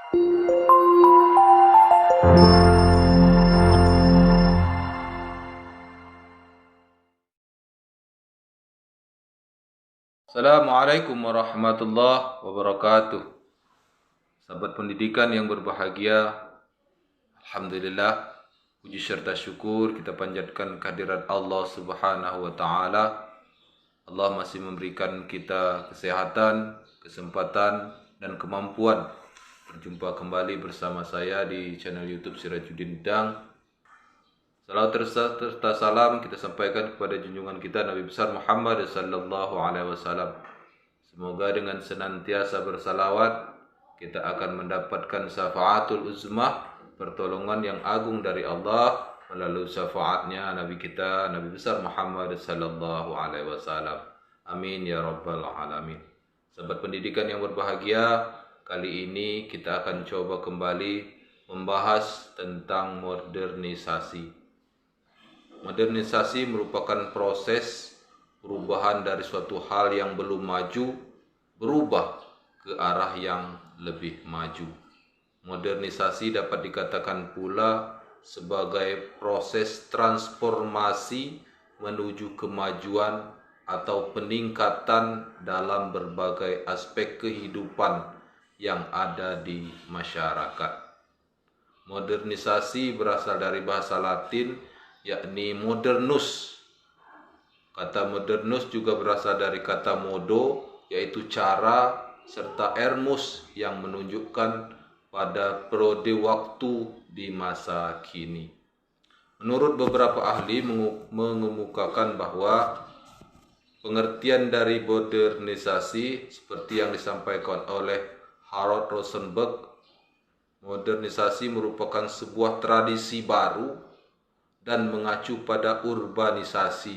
Assalamualaikum warahmatullahi wabarakatuh. Sahabat pendidikan yang berbahagia, alhamdulillah, puji serta syukur kita panjatkan kehadirat Allah Subhanahu wa taala. Allah masih memberikan kita kesehatan, kesempatan dan kemampuan berjumpa kembali bersama saya di channel YouTube Sirajuddin Dang. Salawat serta salam kita sampaikan kepada junjungan kita Nabi besar Muhammad sallallahu alaihi wasallam. Semoga dengan senantiasa bersalawat kita akan mendapatkan syafaatul uzmah, pertolongan yang agung dari Allah melalui syafaatnya Nabi kita Nabi besar Muhammad sallallahu alaihi wasallam. Amin ya rabbal alamin. Sahabat pendidikan yang berbahagia, kali ini kita akan coba kembali membahas tentang modernisasi. Modernisasi merupakan proses perubahan dari suatu hal yang belum maju berubah ke arah yang lebih maju. Modernisasi dapat dikatakan pula sebagai proses transformasi menuju kemajuan atau peningkatan dalam berbagai aspek kehidupan yang ada di masyarakat. Modernisasi berasal dari bahasa Latin yakni modernus. Kata modernus juga berasal dari kata modo, yaitu cara, serta ermus yang menunjukkan pada periode waktu di masa kini. Menurut beberapa ahli mengemukakan bahwa pengertian dari modernisasi seperti yang disampaikan oleh Harold Rosenberg, modernisasi merupakan sebuah tradisi baru dan mengacu pada urbanisasi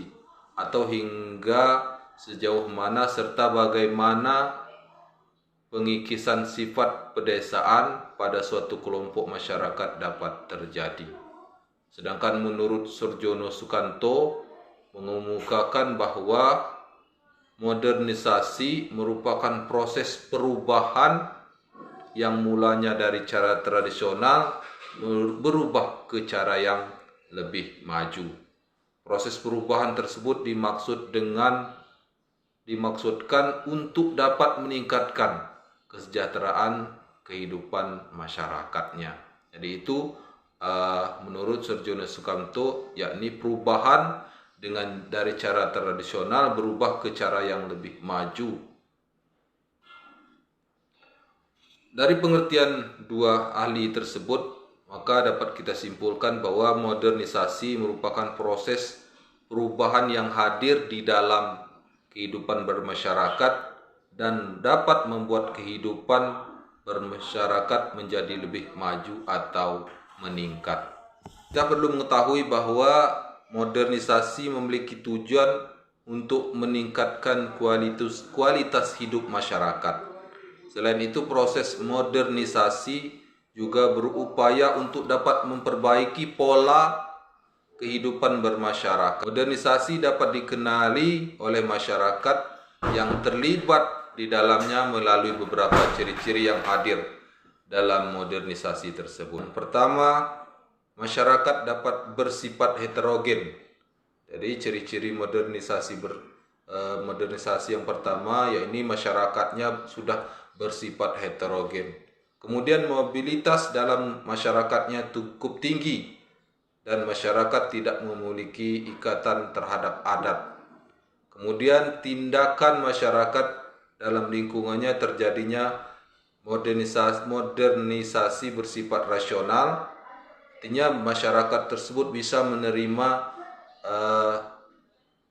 atau hingga sejauh mana serta bagaimana pengikisan sifat pedesaan pada suatu kelompok masyarakat dapat terjadi. Sedangkan menurut Surjono Sukanto mengemukakan bahwa modernisasi merupakan proses perubahan yang mulanya dari cara tradisional berubah ke cara yang lebih maju. Proses perubahan tersebut dimaksudkan untuk dapat meningkatkan kesejahteraan kehidupan masyarakatnya. Jadi itu menurut Surjono Sukanto, yakni perubahan dari cara tradisional berubah ke cara yang lebih maju. Dari pengertian dua ahli tersebut, maka dapat kita simpulkan bahwa modernisasi merupakan proses perubahan yang hadir di dalam kehidupan bermasyarakat dan dapat membuat kehidupan bermasyarakat menjadi lebih maju atau meningkat. Kita perlu mengetahui bahwa modernisasi memiliki tujuan untuk meningkatkan kualitas hidup masyarakat. Selain itu, proses modernisasi juga berupaya untuk dapat memperbaiki pola kehidupan bermasyarakat. Modernisasi dapat dikenali oleh masyarakat yang terlibat di dalamnya melalui beberapa ciri-ciri yang hadir dalam modernisasi tersebut. Pertama, masyarakat dapat bersifat heterogen. Jadi ciri-ciri modernisasi yang pertama yakni masyarakatnya sudah bersifat heterogen. Kemudian mobilitas dalam masyarakatnya cukup tinggi dan masyarakat tidak memiliki ikatan terhadap adat. Kemudian tindakan masyarakat dalam lingkungannya terjadinya modernisasi bersifat rasional. Artinya masyarakat tersebut bisa menerima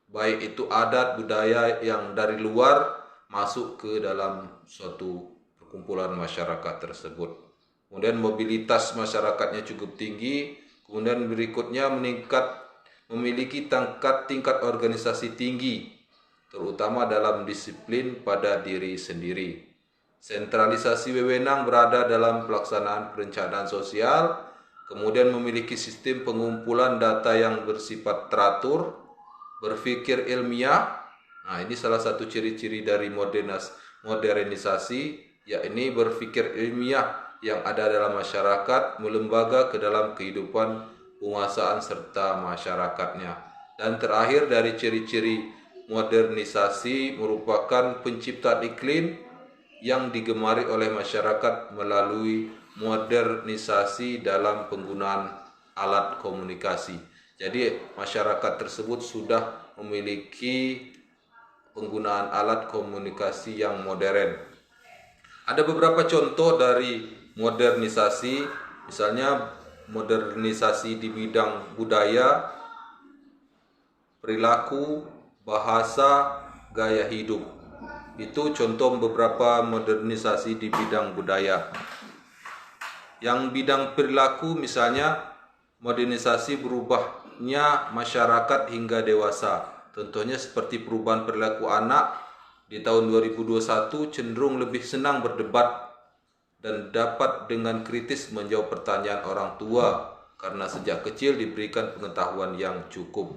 baik itu adat budaya yang dari luar masuk ke dalam suatu kumpulan masyarakat tersebut. Kemudian mobilitas masyarakatnya cukup tinggi. Kemudian berikutnya memiliki tingkat organisasi tinggi, terutama dalam disiplin pada diri sendiri. Sentralisasi wewenang berada dalam pelaksanaan perencanaan sosial. Kemudian memiliki sistem pengumpulan data yang bersifat teratur, berpikir ilmiah. Nah, ini salah satu ciri-ciri dari modernisasi, yakni berpikir ilmiah yang ada dalam masyarakat melembaga ke dalam kehidupan penguasaan serta masyarakatnya. Dan terakhir dari ciri-ciri modernisasi merupakan penciptaan iklim yang digemari oleh masyarakat melalui modernisasi dalam penggunaan alat komunikasi. Jadi masyarakat tersebut sudah memiliki penggunaan alat komunikasi yang modern. Ada beberapa contoh dari modernisasi, misalnya modernisasi di bidang budaya, perilaku, bahasa, gaya hidup. Itu contoh beberapa modernisasi di bidang budaya. Yang bidang perilaku misalnya modernisasi berubahnya masyarakat hingga dewasa. Contohnya seperti perubahan perilaku anak di tahun 2021 cenderung lebih senang berdebat dan dapat dengan kritis menjawab pertanyaan orang tua karena sejak kecil diberikan pengetahuan yang cukup.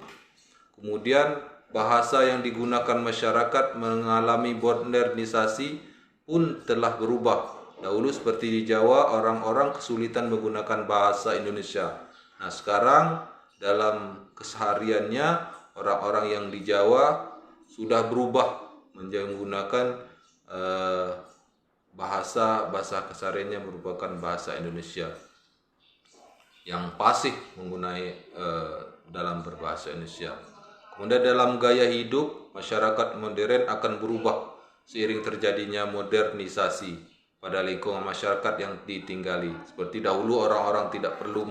Kemudian bahasa yang digunakan masyarakat mengalami modernisasi pun telah berubah. Dahulu seperti di Jawa, orang-orang kesulitan menggunakan bahasa Indonesia. Nah, sekarang dalam kesehariannya orang-orang yang di Jawa sudah berubah menggunakan bahasa kesehariannya merupakan bahasa Indonesia yang fasih menggunakan dalam berbahasa Indonesia. Kemudian dalam gaya hidup, masyarakat modern akan berubah seiring terjadinya modernisasi pada lingkungan masyarakat yang ditinggali. Seperti dahulu orang-orang tidak perlu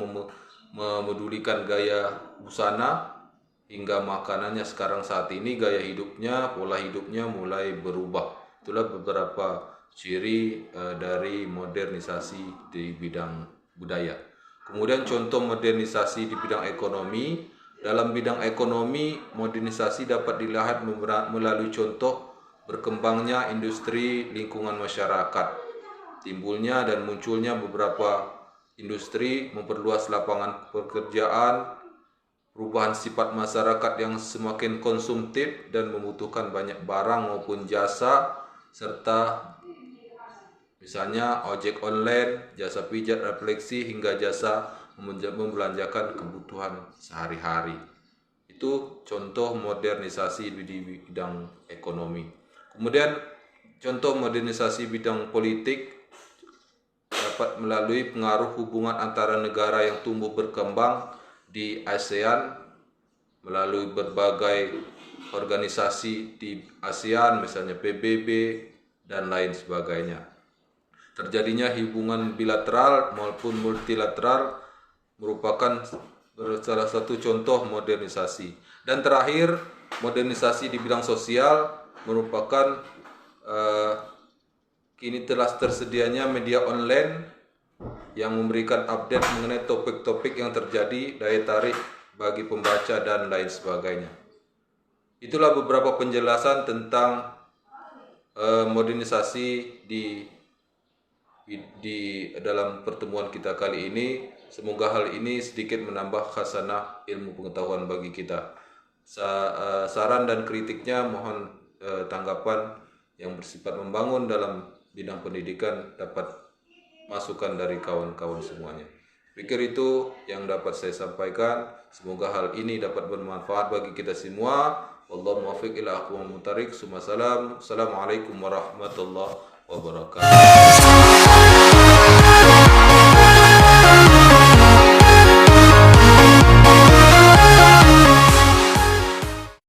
memedulikan gaya busana hingga makanannya, sekarang saat ini gaya hidupnya, pola hidupnya mulai berubah. Itulah beberapa ciri dari modernisasi di bidang budaya. Kemudian contoh modernisasi di bidang ekonomi. Dalam bidang ekonomi, modernisasi dapat dilihat melalui contoh berkembangnya industri lingkungan masyarakat. Timbulnya dan munculnya beberapa industri, memperluas lapangan pekerjaan, perubahan sifat masyarakat yang semakin konsumtif dan membutuhkan banyak barang maupun jasa, serta misalnya ojek online, jasa pijat refleksi, hingga jasa membelanjakan kebutuhan sehari-hari. Itu contoh modernisasi di bidang ekonomi. Kemudian contoh modernisasi bidang politik dapat melalui pengaruh hubungan antara negara yang tumbuh berkembang di ASEAN melalui berbagai organisasi di ASEAN, misalnya PBB dan lain sebagainya. Terjadinya hubungan bilateral maupun multilateral merupakan salah satu contoh modernisasi. Dan terakhir, modernisasi di bidang sosial merupakan kini telah tersedianya media online yang memberikan update mengenai topik-topik yang terjadi, daya tarik bagi pembaca dan lain sebagainya. Itulah beberapa penjelasan tentang modernisasi di dalam pertemuan kita kali ini. Semoga hal ini sedikit menambah khasanah ilmu pengetahuan bagi kita. Saran dan kritiknya mohon tanggapan yang bersifat membangun dalam bidang pendidikan dapat masukan dari kawan-kawan semuanya. Pikir itu yang dapat saya sampaikan. Semoga hal ini dapat bermanfaat bagi kita semua. Wallahu muwaffiq ila aqwamit thariq. Assalamualaikum warahmatullahi wabarakatuh.